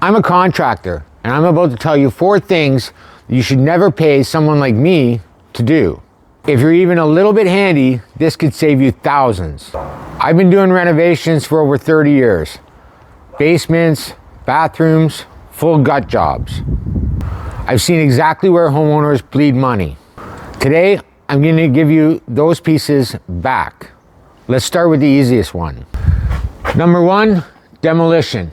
I'm a contractor, and I'm about to tell you 4 things you should never pay someone like me to do. If you're even a little bit handy, this could save you thousands. I've been doing renovations for over 30 years. Basements, bathrooms, full gut jobs. I've seen exactly where homeowners bleed money. Today, I'm going to give you those pieces back. Let's start with the easiest one. Number 1, demolition.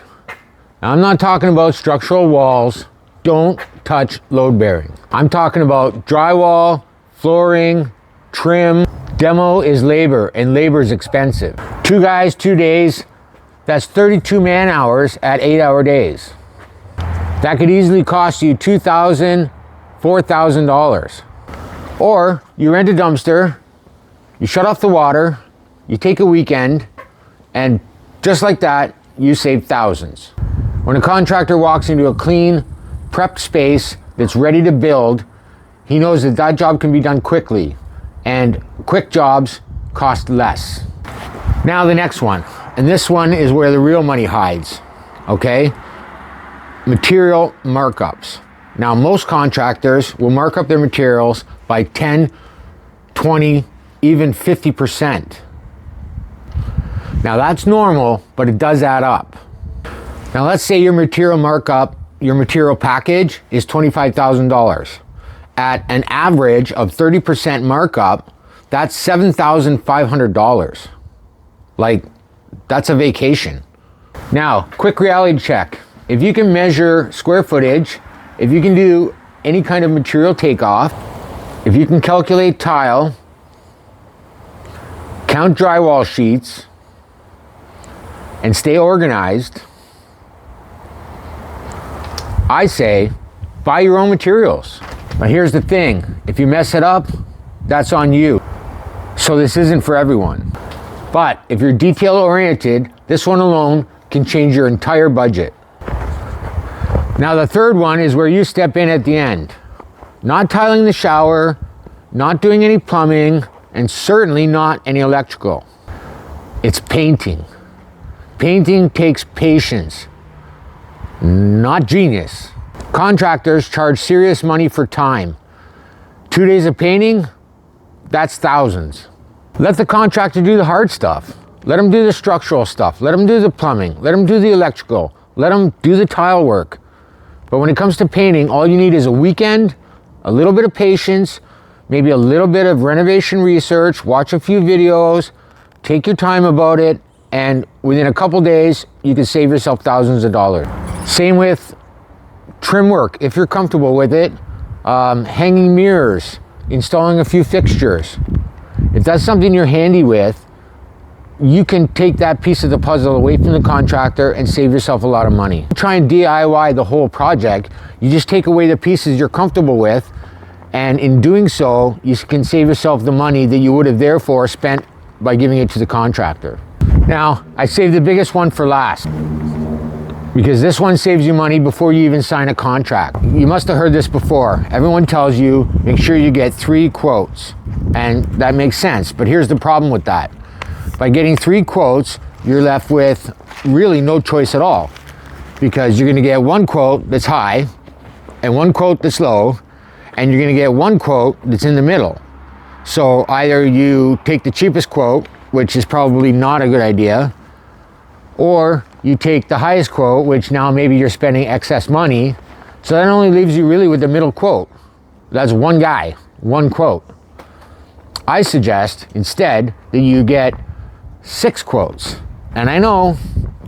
Now, I'm not talking about structural walls. Don't touch load bearing. I'm talking about drywall, flooring, trim. Demo is labor, and labor is expensive. 2 guys, 2 days, that's 32 man hours at 8-hour days. That could easily cost you $2,000, $4,000. Or you rent a dumpster, you shut off the water, you take a weekend, and just like that, you save thousands. When a contractor walks into a clean, prepped space that's ready to build, he knows that that job can be done quickly, and quick jobs cost less. Now the next one, and this one is where the real money hides, okay? Material markups. Now most contractors will mark up their materials by 10, 20, even 50%. Now that's normal, but it does add up. Now let's say your material markup, your material package is $25,000. At an average of 30% markup, that's $7,500. Like, that's a vacation. Now, quick reality check. If you can measure square footage, if you can do any kind of material takeoff, if you can calculate tile, count drywall sheets, and stay organized, I say, buy your own materials. But here's the thing, if you mess it up, that's on you. So this isn't for everyone. But if you're detail oriented, this one alone can change your entire budget. Now the third one is where you step in at the end. Not tiling the shower, not doing any plumbing, and certainly not any electrical. It's painting. Painting takes patience, not genius. Contractors charge serious money for time. 2 days of painting, that's thousands. Let the contractor do the hard stuff. Let them do the structural stuff. Let them do the plumbing. Let them do the electrical. Let them do the tile work. But when it comes to painting, all you need is a weekend, a little bit of patience, maybe a little bit of renovation research, watch a few videos, take your time about it, and within a couple days, you can save yourself thousands of dollars. Same with trim work, if you're comfortable with it. Hanging mirrors, installing a few fixtures. If that's something you're handy with, you can take that piece of the puzzle away from the contractor and save yourself a lot of money. Try and DIY the whole project. You just take away the pieces you're comfortable with, and in doing so, you can save yourself the money that you would have therefore spent by giving it to the contractor. Now, I saved the biggest one for last, because this one saves you money before you even sign a contract. You must have heard this before. Everyone tells you, make sure you get 3 quotes. And that makes sense, but here's the problem with that. By getting 3 quotes, you're left with really no choice at all, because you're gonna get 1 quote that's high, and 1 quote that's low, and you're gonna get 1 quote that's in the middle. So either you take the cheapest quote, which is probably not a good idea, or you take the highest quote, which now maybe you're spending excess money. So that only leaves you really with the middle quote. That's 1 guy, 1 quote. I suggest instead that you get 6 quotes. And I know,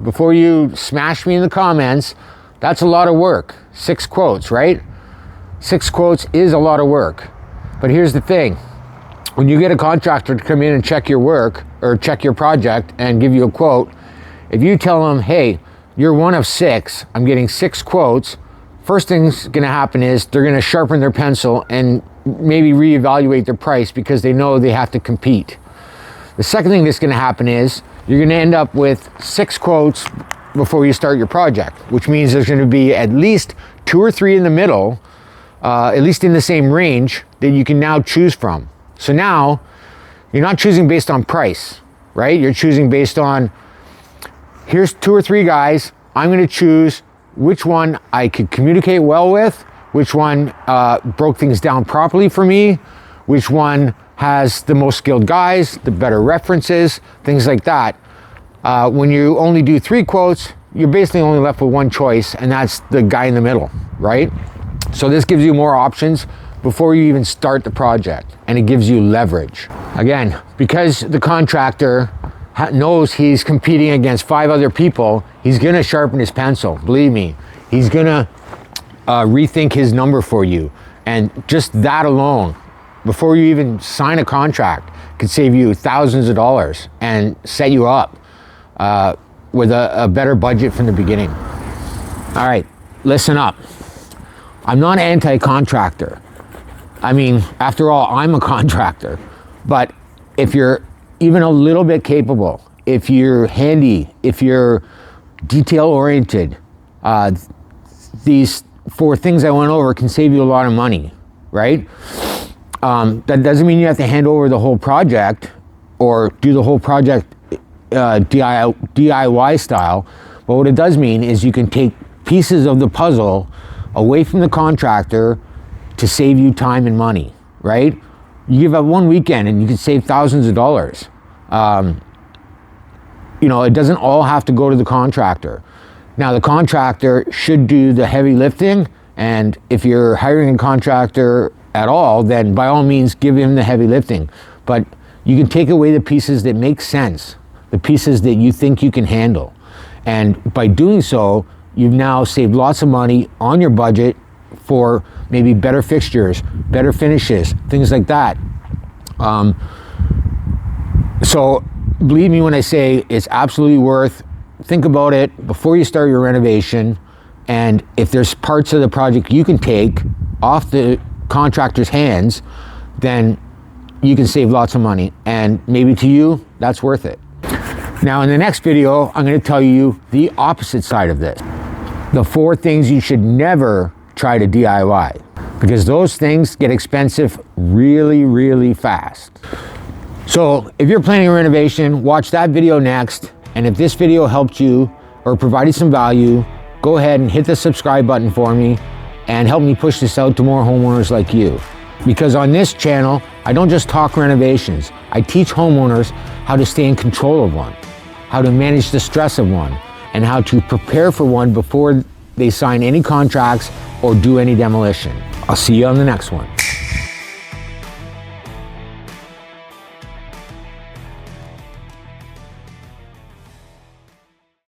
before you smash me in the comments, that's a lot of work. 6 quotes, right? 6 quotes is a lot of work. But here's the thing. When you get a contractor to come in and check your work, or check your project and give you a quote, if you tell them, hey, you're 1 of 6, I'm getting 6 quotes, first thing's gonna happen is they're gonna sharpen their pencil and maybe reevaluate their price, because they know they have to compete. The second thing that's gonna happen is you're gonna end up with 6 quotes before you start your project, which means there's gonna be at least 2 or 3 in the middle, at least in the same range, that you can now choose from. So now, you're not choosing based on price, right? You're choosing based on, here's 2 or 3 guys, I'm gonna choose which one I could communicate well with, which one broke things down properly for me, which one has the most skilled guys, the better references, things like that. When you only do 3 quotes, you're basically only left with one choice, and that's the guy in the middle, right? So this gives you more options before you even start the project, and it gives you leverage. Again, because the contractor knows he's competing against 5 other people, he's gonna sharpen his pencil, believe me. He's gonna rethink his number for you. And just that alone, before you even sign a contract, could save you thousands of dollars and set you up with a better budget from the beginning. All right, listen up. I'm not anti-contractor. I mean, after all, I'm a contractor. But if you're even a little bit capable, if you're handy, if you're detail-oriented, these 4 things I went over can save you a lot of money, right? That doesn't mean you have to hand over the whole project or do the whole project DIY style. But what it does mean is you can take pieces of the puzzle away from the contractor to save you time and money, right? You give up one weekend and you can save thousands of dollars. You know, it doesn't all have to go to the contractor. Now, the contractor should do the heavy lifting, and if you're hiring a contractor at all, then by all means give him the heavy lifting. But you can take away the pieces that make sense, the pieces that you think you can handle. And by doing so, you've now saved lots of money on your budget for maybe better fixtures, better finishes, things like that. So believe me when I say it's absolutely worth. Think about it before you start your renovation, and if there's parts of the project you can take off the contractor's hands, then you can save lots of money, and maybe to you that's worth it. Now in the next video, I'm going to tell you the opposite side of this. The 4 things you should never try to DIY, because those things get expensive really, really fast. So if you're planning a renovation, watch that video next. And if this video helped you or provided some value, go ahead and hit the subscribe button for me and help me push this out to more homeowners like you. Because on this channel, I don't just talk renovations. I teach homeowners how to stay in control of one, how to manage the stress of one, and how to prepare for one before they sign any contracts or do any demolition. I'll see you on the next one.